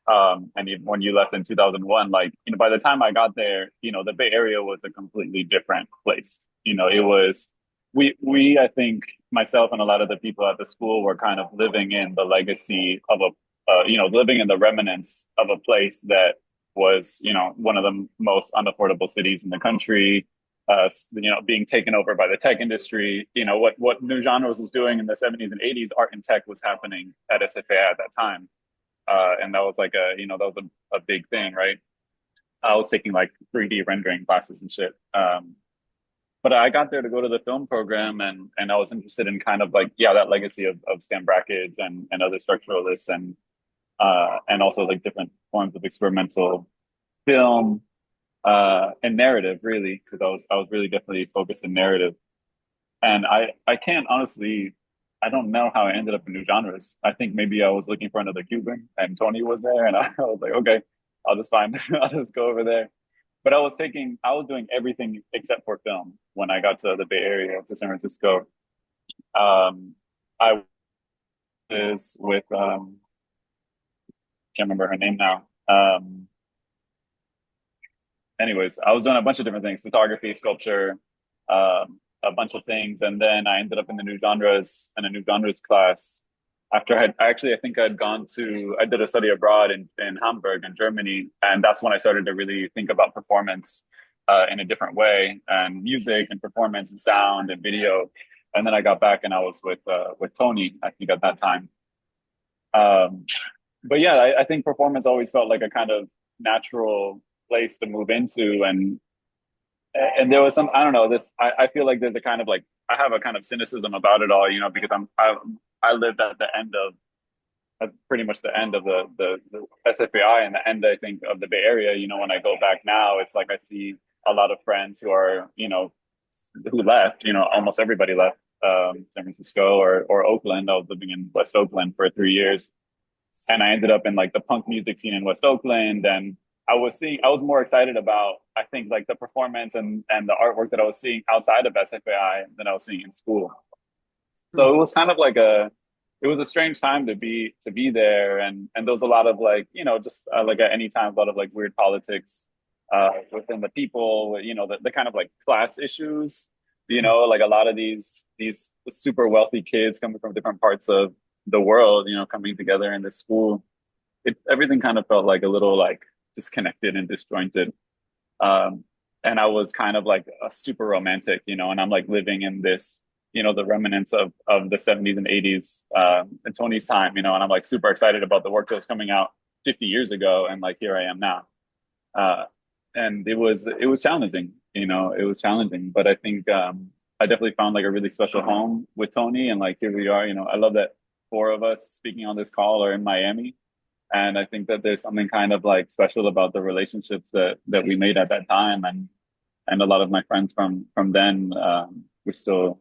And even when you left in 2001, like, by the time I got there, the Bay Area was a completely different place. It was, I think myself and a lot of the people at the school were kind of living in the legacy of living in the remnants of a place that was, one of the most unaffordable cities in the country, being taken over by the tech industry. What New Genres was doing in the 70s and 80s, art and tech was happening at SFA at that time. And that was like that was a big thing, right? I was taking like 3D rendering classes and shit. But I got there to go to the film program, and I was interested in kind of like, yeah, that legacy of Stan Brakhage and other structuralists, and also like different forms of experimental film and narrative, really, because I was really definitely focused in narrative. And I can't honestly, I don't know how I ended up in New Genres. I think maybe I was looking for another Cuban, and Tony was there, and I was like, okay, I'll just find, I'll just go over there. But I was doing everything except for film when I got to the Bay Area, to San Francisco. I was with, can't remember her name now. Anyways, I was doing a bunch of different things: photography, sculpture, a bunch of things, and then I ended up in the new genres in a new genres class. After I think I did a study abroad in Hamburg in Germany, and that's when I started to really think about performance in a different way, and music and performance and sound and video. And then I got back and I was with Tony, I think at that time. Um, but yeah, I think performance always felt like a kind of natural place to move into, and there was some, I don't know, I feel like there's a kind of like, I have a kind of cynicism about it all, because I lived at the end of at pretty much the end of the SFAI and the end, I think, of the Bay Area. When I go back now, it's like I see a lot of friends who are, who left, almost everybody left San Francisco or Oakland. I was living in West Oakland for 3 years, and I ended up in like the punk music scene in West Oakland. And I was more excited about, I think, like the performance and the artwork that I was seeing outside of SFAI than I was seeing in school. So it was kind of like it was a strange time to be there. And there was a lot of like, just like at any time, a lot of like weird politics within the people, the kind of like class issues, like a lot of these super wealthy kids coming from different parts the world, coming together in this school, everything kind of felt like a little like disconnected and disjointed. Um, and I was kind of like a super romantic, and I'm like living in this, the remnants of the 70s and 80s, and Tony's time, and I'm like super excited about the work that was coming out 50 years ago, and like here I am now. Uh, and it was challenging, it was challenging, but I think I definitely found like a really special home with Tony, and like here we are. I love that four of us speaking on this call are in Miami, and I think that there's something kind of like special about the relationships that we made at that time, and a lot of my friends from then, we still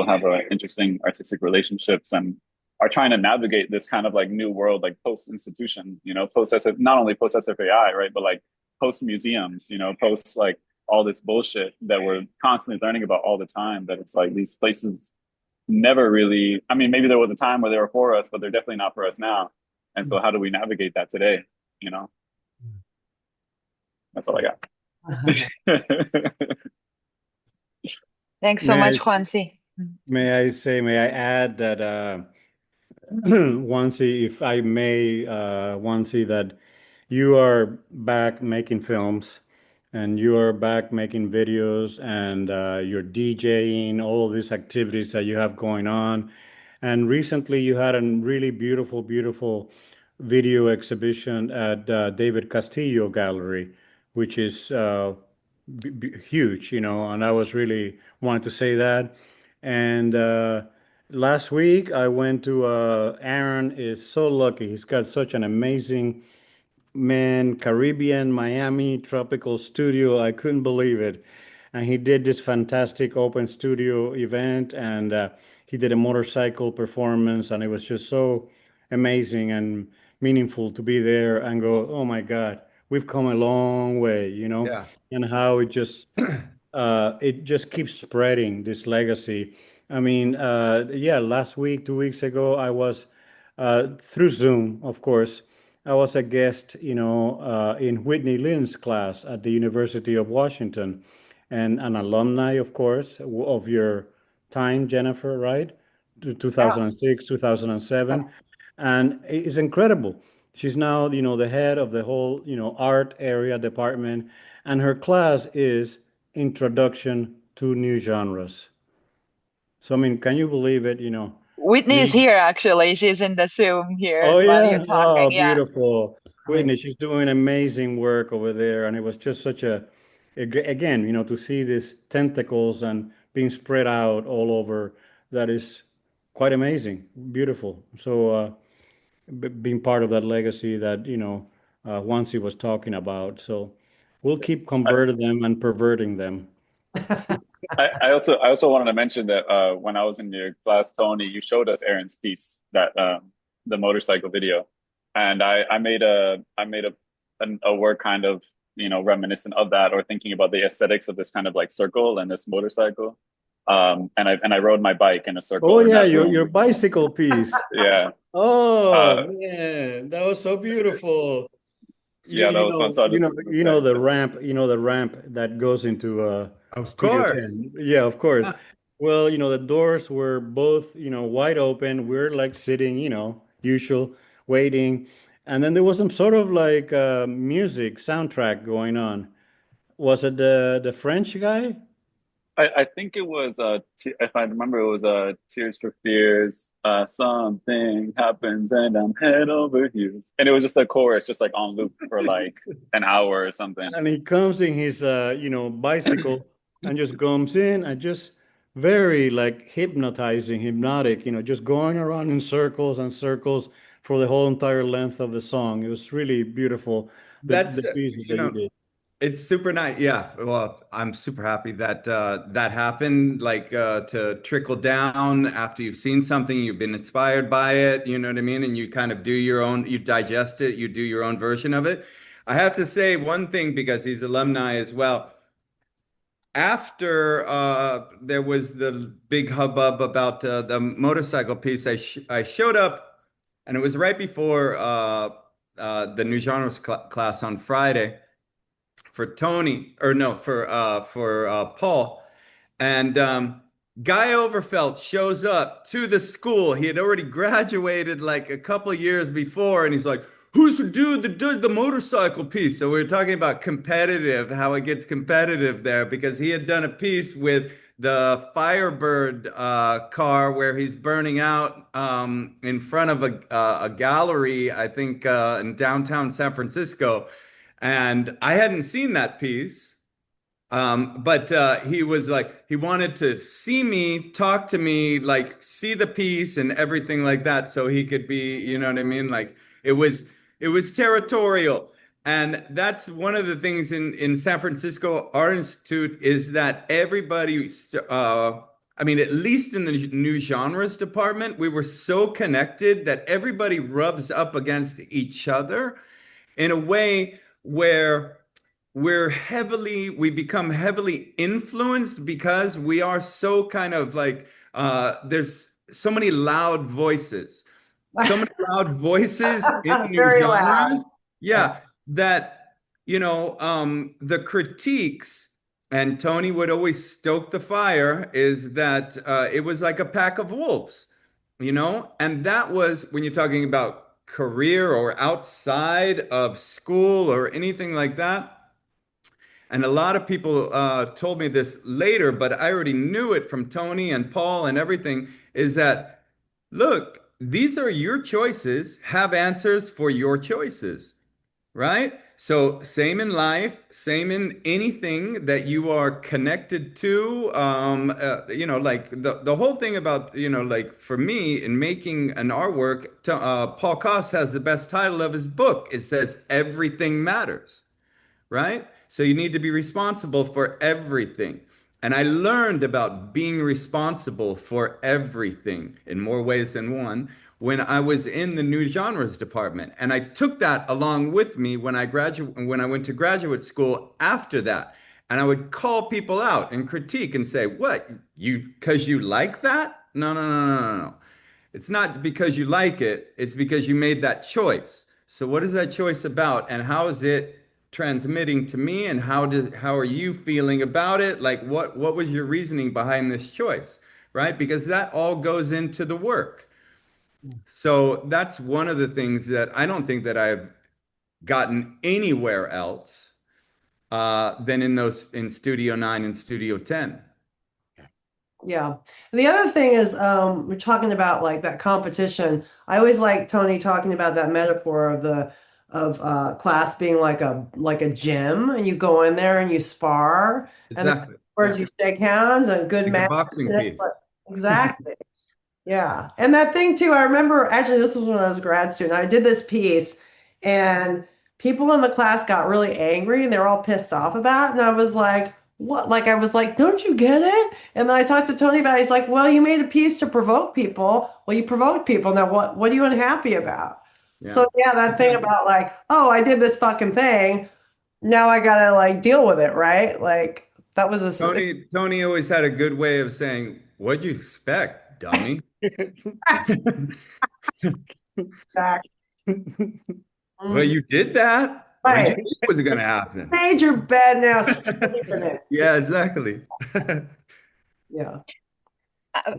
have interesting artistic relationships and are trying to navigate this kind of like new world, like post institution, post SF, not only post SFAI, right, but like post museums, post like all this bullshit that we're constantly learning about all the time. That it's like these places never really. I mean, maybe there was a time where they were for us, but they're definitely not for us now. And so, how do we navigate that today? You know, that's all I got. Thanks so May I much, Juansi. may I add that Wansi, if I may, Wansi, that you are back making films and you are back making videos and you're DJing, all of these activities that you have going on. And recently you had a really beautiful, beautiful video exhibition at David Castillo Gallery, which is huge, and I was really wanted to say that. And last week I went to Aaron is so lucky. He's got such an amazing man, Caribbean, Miami tropical studio. I couldn't believe it. And he did this fantastic open studio event, and he did a motorcycle performance, and it was just so amazing and meaningful to be there and go, oh my God, we've come a long way, Yeah. and how it just keeps spreading this legacy. I mean, yeah, last week, 2 weeks ago, I was through Zoom, of course. I was a guest, in Whitney Lynn's class at the University of Washington, and an alumni, of course, of your time, Jennifer, right? Yeah. 2006, 2007, and it's incredible. She's now, the head of the whole, art area department, and her class is Introduction to New Genres. So, I mean, can you believe it? Whitney is Me. here, actually. She's in the Zoom here Oh while you're yeah. talking. Oh, Yeah. beautiful. Right. Whitney, she's doing amazing work over there, and it was just such again, to see these tentacles and being spread out all over, that is quite amazing, beautiful. So, being part of that legacy that, Wansi was talking about. So, we'll keep I, converting them and perverting them. I also wanted to mention that when I was in your class, Tony, you showed us Aaron's piece, that the motorcycle video, and I made a work kind of reminiscent of that, or thinking about the aesthetics of this kind of like circle and this motorcycle, and I rode my bike in a Oh circle in yeah, that your room. bicycle piece. Yeah, Oh uh, man, that was so beautiful. You yeah, that you was fun. know So I you know just want to you say, know the ramp that goes into Of Studio course. 10. Yeah, of course. Well, the doors were both, wide open. We're like sitting, usual, waiting. And then there was some sort of like music soundtrack going on. Was it the French guy? I think it was if I remember, it was Tears for Fears. Something happens and I'm head over heels, and it was just a chorus, just like on loop for like an hour or something. And he comes in his bicycle and just comes in and just very like hypnotizing, hypnotic, just going around in circles and circles for the whole entire length of the song. It was really beautiful, That's, the pieces you that you know, did. it's super nice. Yeah. Well, I'm super happy that that happened, like to trickle down after you've seen something, you've been inspired by it, you know what I mean? And you kind of do your own, you digest it, you do your own version of it. I have to say one thing because he's alumni as well. After there was the big hubbub about the motorcycle piece, I showed up, and it was right before the new genres class on Friday for Tony, or no, for Paul, and Guy Overfelt shows up to the school. He had already graduated like a couple of years before, and he's like, "Who's the dude that did the motorcycle piece?" So we were talking about competitive, how it gets competitive there, because he had done a piece with the Firebird car where he's burning out in front of a gallery, I think in downtown San Francisco. And I hadn't seen that piece. But he was like, he wanted to see me, talk to me, like see the piece and everything like that, so he could be, you know what I mean? Like it was territorial. And that's one of the things in San Francisco Art Institute is that everybody, I mean, at least in the new genres department, we were so connected that everybody rubs up against each other in a way where we become heavily influenced because we are so kind of like there's so many loud voices, so many loud voices in new Very loud. genres. Yeah, that the critiques, and Tony would always stoke the fire, is that it was like a pack of wolves, and that was when you're talking about career or outside of school or anything like that. And a lot of people told me this later, but I already knew it from Tony and Paul and everything, is that, look, these are your choices, have answers for your choices, right? So same in life, same in anything that you are connected to. Like the whole thing about, like for me in making an artwork, Paul Koss has the best title of his book. It says, Everything Matters, right? So you need to be responsible for everything. And I learned about being responsible for everything in more ways than one when I was in the new genres department. And I took that along with me when I went to graduate school after that. And I would call people out and critique and say, "What? Because you like that? No, no, no, no, no, no. It's not because you like it, it's because you made that choice. So what is that choice about and how is it transmitting to me and how are you feeling about it? Like what was your reasoning behind this choice?" Right? Because that all goes into the work. So that's one of the things that I don't think that I've gotten anywhere else than in Studio 9 and Studio 10. Yeah. And the other thing is, we're talking about like that competition. I always like Tony talking about that metaphor of class being like a gym, and you go in there and you spar, and then Exactly. afterwards Yeah. you shake hands and good Like a match. boxing piece. Exactly. Yeah. And that thing too, I remember actually this was when I was a grad student. I did this piece and people in the class got really angry and they were all pissed off about it. And I was like, what? Like I was like, don't you get it? And then I talked to Tony about it. He's like, well, you made a piece to provoke people. Well, you provoked people. Now what are you unhappy about? Yeah. So yeah, that thing about like, oh, I did this fucking thing. Now I gotta like deal with it, right? Like that was a Tony always had a good way of saying, "What'd you expect, dummy?" fact. Well, you did that. What'd you Right. think was going to happen? Made your bed now, sleep in it. Yeah, exactly. Yeah.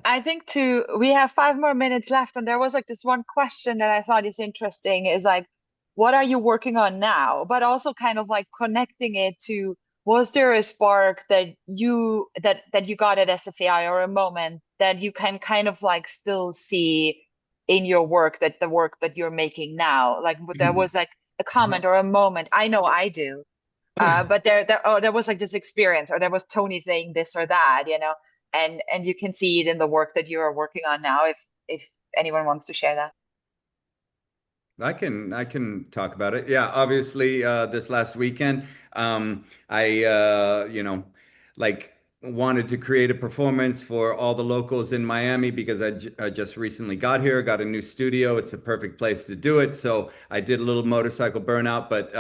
I think too, we have 5 more minutes left, and there was like this one question that I thought is interesting is like, what are you working on now? But also kind of like connecting it to, was there a spark that you got at SFAI or a moment that you can kind of like still see in your work, that the work that you're making now? Like there was like a comment or a moment. I know I do. But there was like this experience, or there was Tony saying this or that, and you can see it in the work that you are working on now, if anyone wants to share that. I can talk about it. Yeah, obviously, this last weekend, I like wanted to create a performance for all the locals in Miami because I just recently got here, got a new studio. It's a perfect place to do it. So I did a little motorcycle burnout, but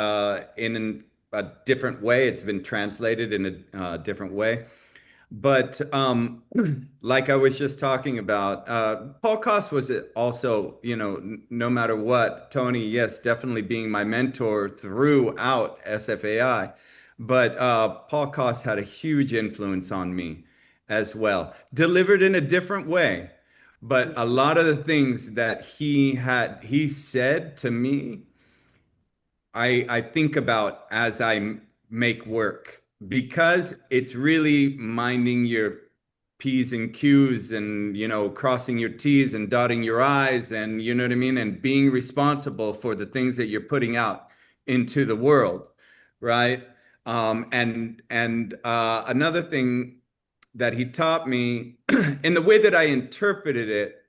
in a different way. It's been translated in a different way. But like I was just talking about, Paul Koss was also, no matter what, Tony, yes, definitely being my mentor throughout SFAI. But Paul Koss had a huge influence on me. as well, delivered in a different way. But a lot of the things that he said to me, I think about as I make work because it's really minding your P's and Q's and, crossing your T's and dotting your I's and, you know what I mean? And being responsible for the things that you're putting out into the world, right? And another thing that he taught me in the way that I interpreted it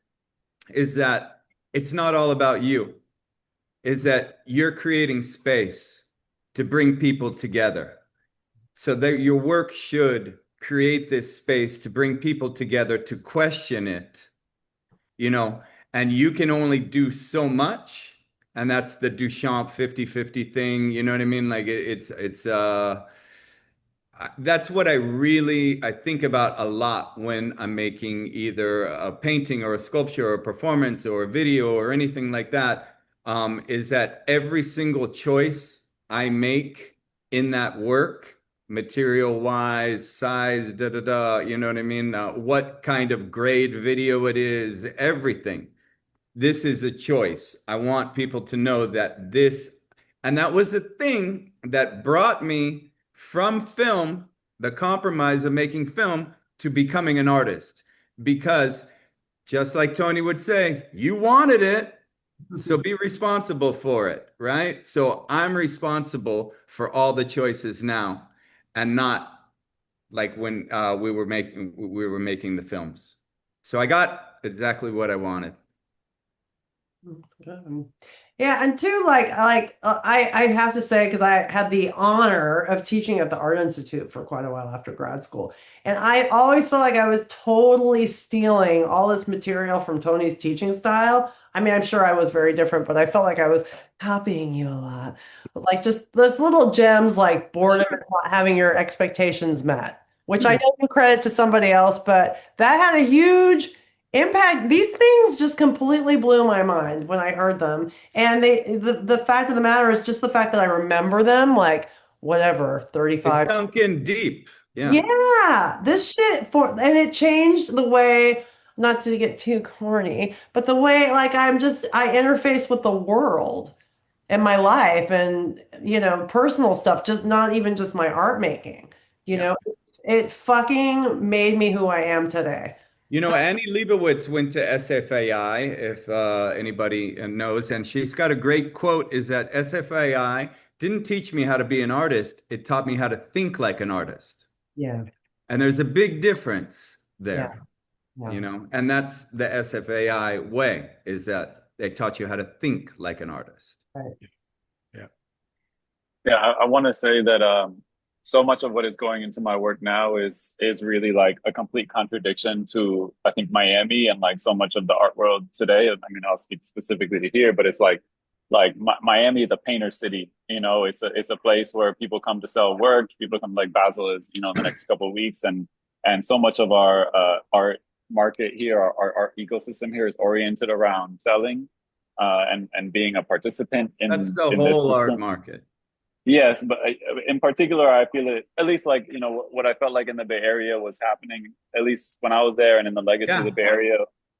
is that it's not all about you, is that you're creating space to bring people together. So that your work should create this space to bring people together to question it, and you can only do so much. And that's the Duchamp 50-50 thing. You know what I mean? Like that's what I think about a lot when I'm making either a painting or a sculpture or a performance or a video or anything like that, is that every single choice I make in that work, material wise, size, you know what I mean? What kind of grade video it is, everything. This is a choice. I want people to know that and that was the thing that brought me from film, the compromise of making film, to becoming an artist. Because just like Tony would say, you wanted it, so be responsible for it, right? So I'm responsible for all the choices now, and not like when we were making the films. So I got exactly what I wanted. That's good. Yeah, and too, I have to say, because I had the honor of teaching at the Art Institute for quite a while after grad school, and I always felt like I was totally stealing all this material from Tony's teaching style. I mean, I'm sure I was very different, but I felt like I was copying you a lot. But like just those little gems like boredom and not having your expectations met, which I don't credit to somebody else, but that had a huge impact. These things just completely blew my mind when I heard them. And the fact of the matter is just the fact that I remember them, like whatever, 35. It's sunk in deep. Yeah. Yeah, this shit and it changed the way, not to get too corny, but the way like I interface with the world and my life and personal stuff, just not even just my art making. It fucking made me who I am today. Annie Leibovitz went to SFAI, if anybody knows, and she's got a great quote, is that SFAI didn't teach me how to be an artist. It taught me how to think like an artist. Yeah. And there's a big difference there, Yeah. and that's the SFAI way, is that they taught you how to think like an artist. Right. Yeah, I want to say that so much of what is going into my work now is really like a complete contradiction to, I think, Miami and like so much of the art world today. I mean, I'll speak specifically to here, but it's like Miami is a painter city. It's a place where people come to sell work. People come, like Basel is, in the next couple of weeks, and so much of our art market here, our ecosystem here, is oriented around selling and being a participant in That's the in this whole art system. market. Yes, but in particular, I feel it, at least like, what I felt like in the Bay Area was happening, at least when I was there and in the legacy of the Bay Area,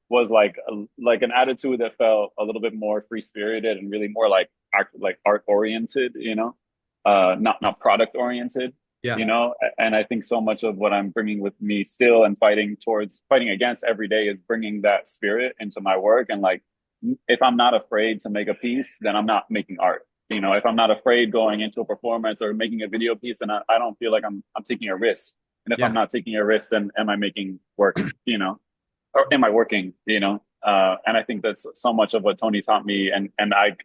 was like an attitude that felt a little bit more free spirited and really more like art oriented, not product oriented, and I think so much of what I'm bringing with me still and fighting against every day is bringing that spirit into my work. And like, if I'm not afraid to make a piece, then I'm not making art. If I'm not afraid going into a performance or making a video piece, and I don't feel like I'm taking a risk. And if I'm not taking a risk, then am I making work, or am I working, and I think that's so much of what Tony taught me. And I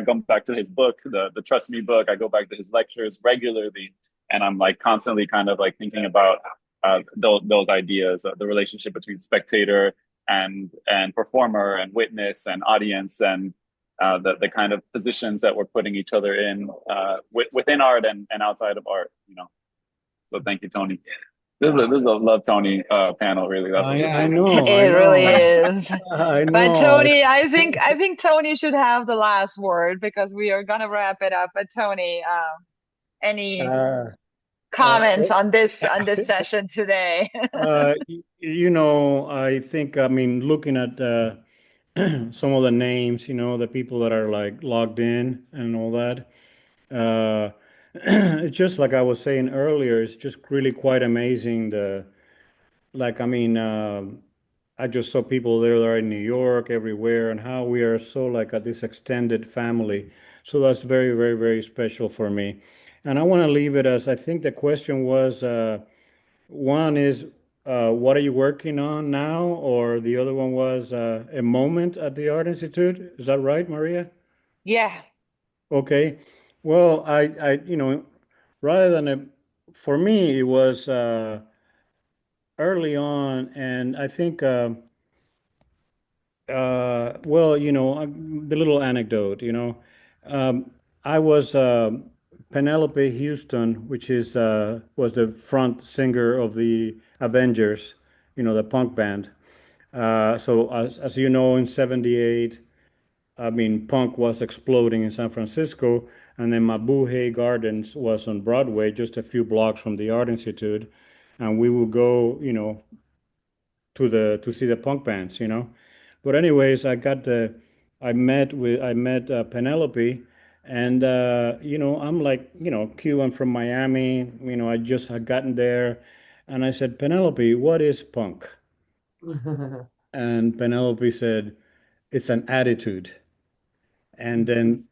go back to his book, the Trust Me book. I go back to his lectures regularly, and I'm like constantly kind of like thinking about those ideas, the relationship between spectator and performer and witness and audience, and the kind of positions that we're putting each other in within art and outside of art, So thank you, Tony. This is a Love Tony panel, really. I know. It really is. I know. But Tony, I think Tony should have the last word because we are gonna wrap it up. But Tony, any comments on this session today. I think, I mean, looking at some of the names, the people that are like logged in and all that, uh, it's just like I was saying earlier, it's just really quite amazing. I mean, I just saw people there that are in New York, everywhere, and how we are so like this extended family. So that's very, very, very special for me. And I want to leave it as I think the question was. One is, what are you working on now? Or the other one was a moment at the Art Institute. Is that right, Maria? Yeah. Okay. Well, rather than for me, it was early on, and I think, the little anecdote, um, I was Penelope Houston, which was the front singer of the Avengers, the punk band. So as you know, in '78, I mean, punk was exploding in San Francisco, and then Mabuhay Gardens was on Broadway, just a few blocks from the Art Institute, and we would go, to see the punk bands. But anyways, I met Penelope, and I'm like, Cuban from Miami, I just had gotten there, and I said, Penelope, what is punk? And Penelope said, it's an attitude. And then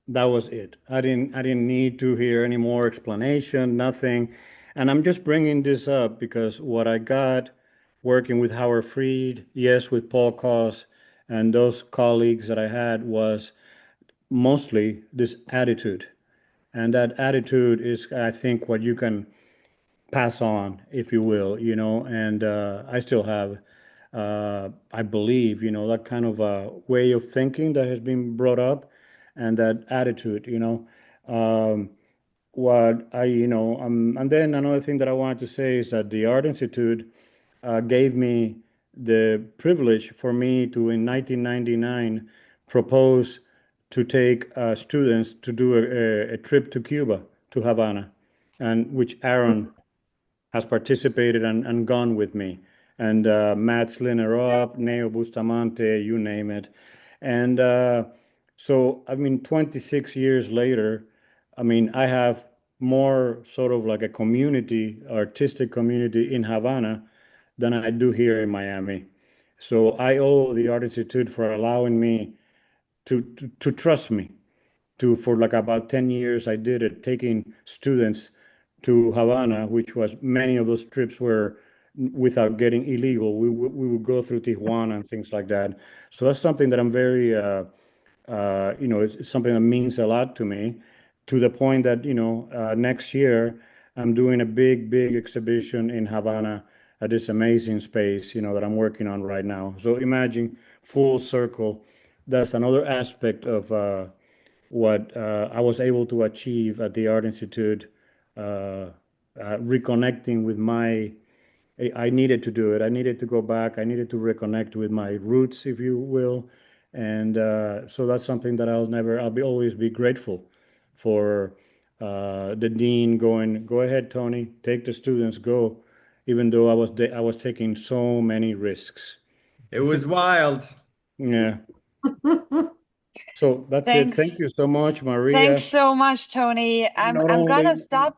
that was it. I didn't need to hear any more explanation, nothing. And I'm just bringing this up because what I got working with Howard Fried, yes, with Paul Koss, and those colleagues that I had was mostly this attitude. And that attitude is, I think, what you can pass on, if you will, and I still have, I believe, that kind of a way of thinking that has been brought up and that attitude. Um, and then another thing that I wanted to say is that the Art Institute gave me the privilege for me to, in 1999, propose to take students to do a trip to Cuba, to Havana, and which Aaron has participated and gone with me. And Matt Slinner, Neo Bustamante, you name it. And so, I mean, 26 years later, I mean, I have more sort of like a community, artistic community in Havana than I do here in Miami. So I owe the Art Institute for allowing me to trust me for like about 10 years I did it, taking students to Havana, which was many of those trips were without getting illegal. We would go through Tijuana and things like that. So that's something that I'm very, it's something that means a lot to me, to the point that, next year I'm doing a big, big exhibition in Havana at this amazing space, that I'm working on right now. So imagine full circle. That's another aspect of what I was able to achieve at the Art Institute, reconnecting with I needed to do it. I needed to go back. I needed to reconnect with my roots, if you will. And so that's something that I'll always be grateful for the dean going, go ahead, Tony, take the students, go, even though I was taking so many risks. It was wild. Yeah. So that's it. Thank Thanks. you so much, Thanks Maria. so much, Tony. Not I'm gonna only stop